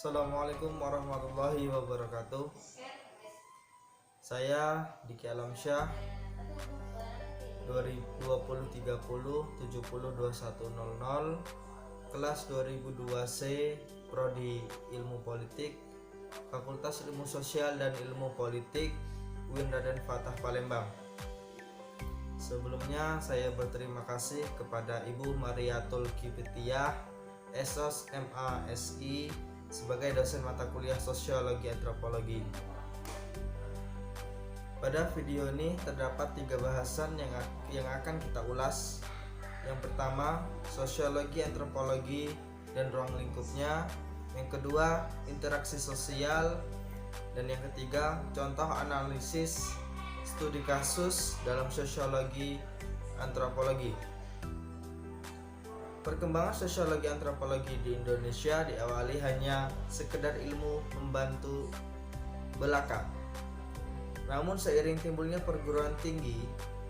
Assalamualaikum warahmatullahi wabarakatuh. Saya Diki Alamsyah 2020-30-70-2100 kelas 2002C Prodi Ilmu Politik Fakultas Ilmu Sosial dan Ilmu Politik UIN Raden Fatah Palembang. Sebelumnya saya berterima kasih kepada Ibu Mariatul Kipitiyah Esos MASI sebagai dosen mata kuliah Sosiologi Antropologi. Pada video ini terdapat 3 bahasan yang akan kita ulas. Yang pertama, sosiologi antropologi dan ruang lingkupnya. Yang kedua, interaksi sosial. Dan yang ketiga, contoh analisis studi kasus dalam sosiologi antropologi. Perkembangan sosiologi antropologi di Indonesia diawali hanya sekedar ilmu membantu belaka. Namun seiring timbulnya perguruan tinggi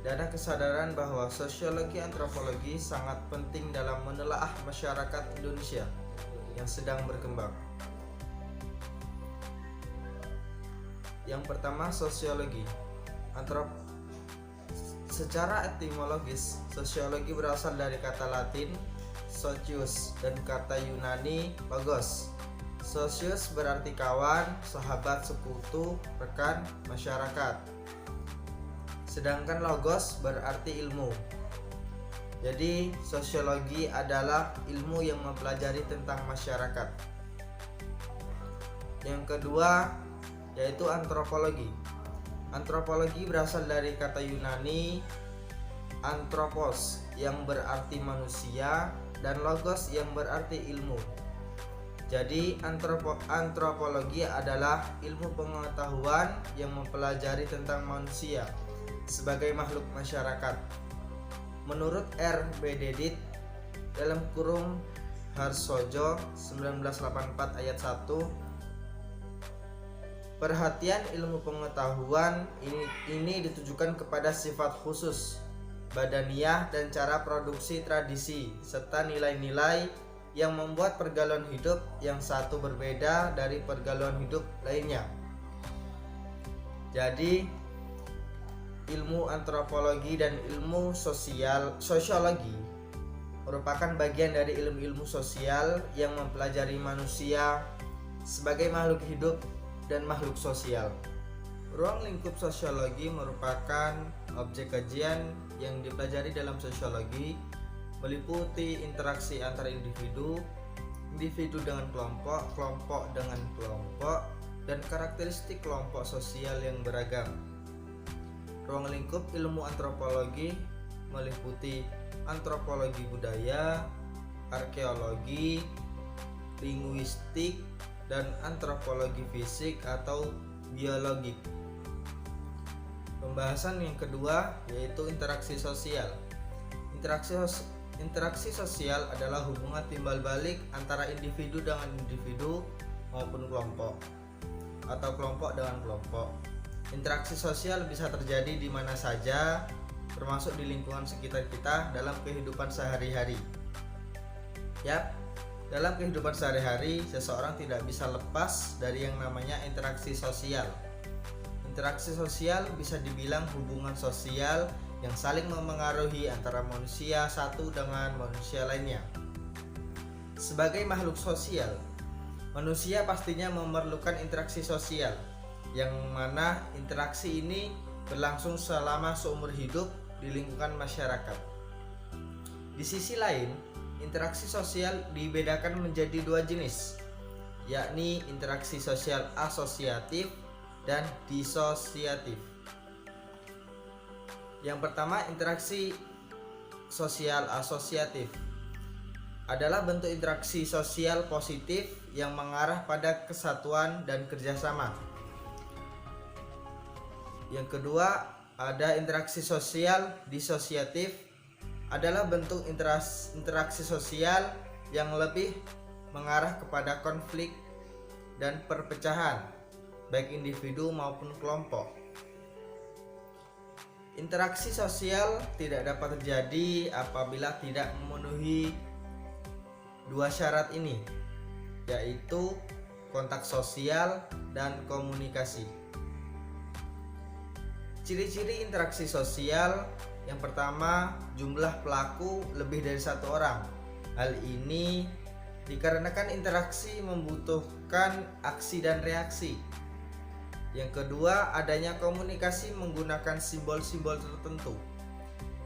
dan ada kesadaran bahwa sosiologi antropologi sangat penting dalam menelaah masyarakat Indonesia yang sedang berkembang. Yang pertama, sosiologi. Secara etimologis, sosiologi berasal dari kata Latin socius dan kata Yunani logos. Socius berarti kawan, sahabat, sekutu, rekan, masyarakat. Sedangkan logos berarti ilmu. Jadi sosiologi adalah ilmu yang mempelajari tentang masyarakat. Yang kedua yaitu antropologi. Antropologi berasal dari kata Yunani anthropos yang berarti manusia dan logos yang berarti ilmu. Jadi antropologi adalah ilmu pengetahuan yang mempelajari tentang manusia sebagai makhluk masyarakat. Menurut R. B. Dedit dalam kurung Harsojo 1984 ayat 1, perhatian ilmu pengetahuan ini ditujukan kepada sifat khusus badaniah dan cara produksi tradisi serta nilai-nilai yang membuat pergaulan hidup yang satu berbeda dari pergaulan hidup lainnya. Jadi ilmu antropologi dan ilmu sosiologi merupakan bagian dari ilmu-ilmu sosial yang mempelajari manusia sebagai makhluk hidup dan makhluk sosial. Ruang lingkup sosiologi merupakan objek kajian yang dipelajari dalam sosiologi, meliputi interaksi antar individu, individu dengan kelompok, kelompok dengan kelompok, dan karakteristik kelompok sosial yang beragam. Ruang lingkup ilmu antropologi meliputi antropologi budaya, arkeologi, linguistik, dan antropologi fisik atau biologik. Pembahasan yang kedua yaitu interaksi sosial. Interaksi sosial adalah hubungan timbal balik antara individu dengan individu maupun kelompok atau kelompok dengan kelompok. Interaksi sosial bisa terjadi di mana saja, termasuk di lingkungan sekitar kita dalam kehidupan sehari-hari. Dalam kehidupan sehari-hari, seseorang tidak bisa lepas dari yang namanya interaksi sosial. Interaksi sosial bisa dibilang hubungan sosial yang saling memengaruhi antara manusia satu dengan manusia lainnya. Sebagai makhluk sosial, manusia pastinya memerlukan interaksi sosial, yang mana interaksi ini berlangsung selama seumur hidup di lingkungan masyarakat. Di sisi lain, interaksi sosial dibedakan menjadi 2 jenis, yakni interaksi sosial asosiatif dan disosiatif. Yang pertama, interaksi sosial asosiatif adalah bentuk interaksi sosial positif yang mengarah pada kesatuan dan kerjasama. Yang kedua, ada interaksi sosial disosiatif, adalah bentuk interaksi sosial yang lebih mengarah kepada konflik dan perpecahan, baik individu maupun kelompok. Interaksi sosial tidak dapat terjadi apabila tidak memenuhi 2 syarat ini, yaitu kontak sosial, dan komunikasi. Ciri-ciri interaksi sosial: yang pertama, jumlah pelaku lebih dari satu orang. Hal ini dikarenakan interaksi membutuhkan aksi dan reaksi. Yang kedua, adanya komunikasi menggunakan simbol-simbol tertentu.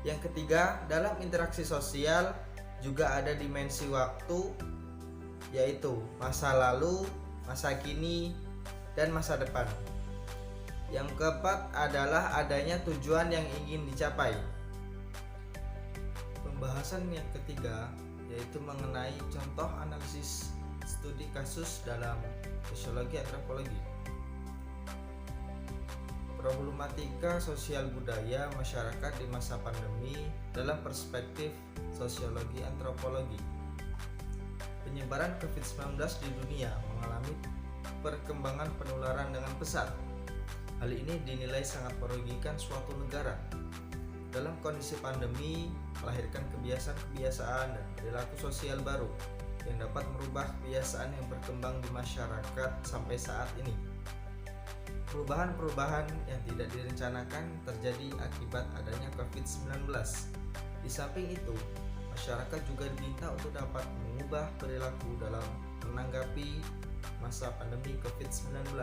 Yang ketiga, dalam interaksi sosial juga ada dimensi waktu, yaitu masa lalu, masa kini, dan masa depan. Yang keempat adalah adanya tujuan yang ingin dicapai. Pembahasan yang ketiga yaitu mengenai contoh analisis studi kasus dalam sosiologi antropologi. Problematika sosial budaya masyarakat di masa pandemi dalam perspektif sosiologi antropologi. Penyebaran COVID-19 di dunia mengalami perkembangan penularan dengan pesat. Hal ini dinilai sangat merugikan suatu negara. Dalam kondisi pandemi, melahirkan kebiasaan-kebiasaan dan perilaku sosial baru yang dapat merubah kebiasaan yang berkembang di masyarakat sampai saat ini. Perubahan-perubahan yang tidak direncanakan terjadi akibat adanya COVID-19. Di samping itu, masyarakat juga diminta untuk dapat mengubah perilaku dalam menanggapi masa pandemi COVID-19.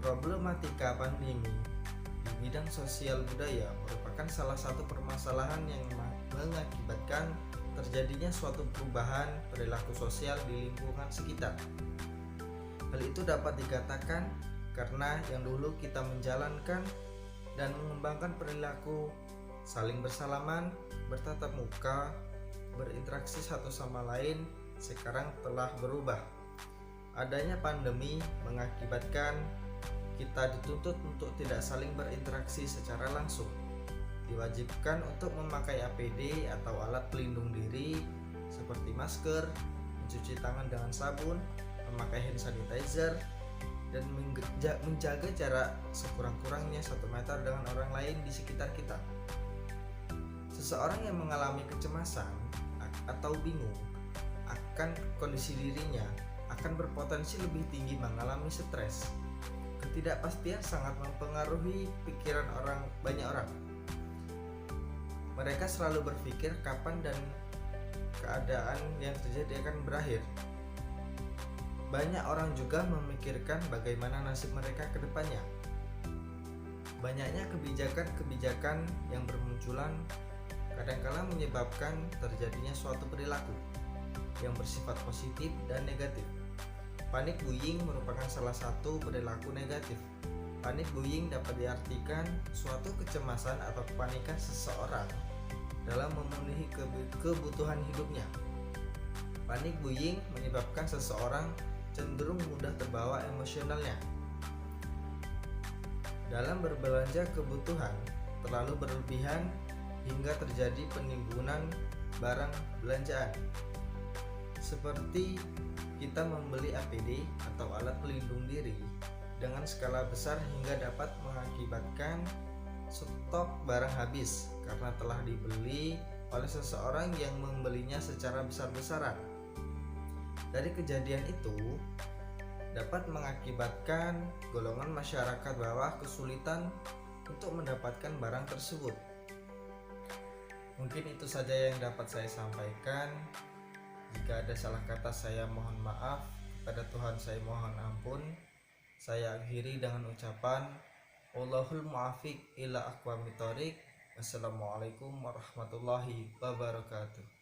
Problematika pandemi di bidang sosial budaya merupakan salah satu permasalahan yang mengakibatkan terjadinya suatu perubahan perilaku sosial di lingkungan sekitar. Hal itu dapat dikatakan karena yang dulu kita menjalankan dan mengembangkan perilaku saling bersalaman, bertatap muka, berinteraksi satu sama lain sekarang telah berubah. Adanya pandemi mengakibatkan kita dituntut untuk tidak saling berinteraksi secara langsung. Diwajibkan untuk memakai APD atau alat pelindung diri seperti masker, mencuci tangan dengan sabun, memakai hand sanitizer, dan menjaga jarak sekurang-kurangnya 1 meter dengan orang lain di sekitar kita. Seseorang yang mengalami kecemasan atau bingung akan kondisi dirinya akan berpotensi lebih tinggi mengalami stres. Ketidakpastian sangat mempengaruhi pikiran banyak orang. Mereka selalu berpikir kapan dan keadaan yang terjadi akan berakhir. Banyak orang juga memikirkan bagaimana nasib mereka ke depannya. Banyaknya kebijakan-kebijakan yang bermunculan kadangkala menyebabkan terjadinya suatu perilaku yang bersifat positif dan negatif. Panic buying merupakan salah satu perilaku negatif. Panic buying dapat diartikan suatu kecemasan atau kepanikan seseorang dalam memenuhi kebutuhan hidupnya. Panic buying menyebabkan seseorang cenderung mudah terbawa emosionalnya. Dalam berbelanja kebutuhan terlalu berlebihan hingga terjadi penimbunan barang belanjaan, seperti kita membeli APD atau alat pelindung diri dengan skala besar hingga dapat mengakibatkan stok barang habis karena telah dibeli oleh seseorang yang membelinya secara besar-besaran. Dari kejadian itu dapat mengakibatkan golongan masyarakat bawah kesulitan untuk mendapatkan barang tersebut. Mungkin itu saja yang dapat saya sampaikan. Jika ada salah kata saya mohon maaf, kepada Tuhan saya mohon ampun. Saya akhiri dengan ucapan Wallahul muwaffiq ila aqwamit thoriq. Wassalamualaikum warahmatullahi wabarakatuh.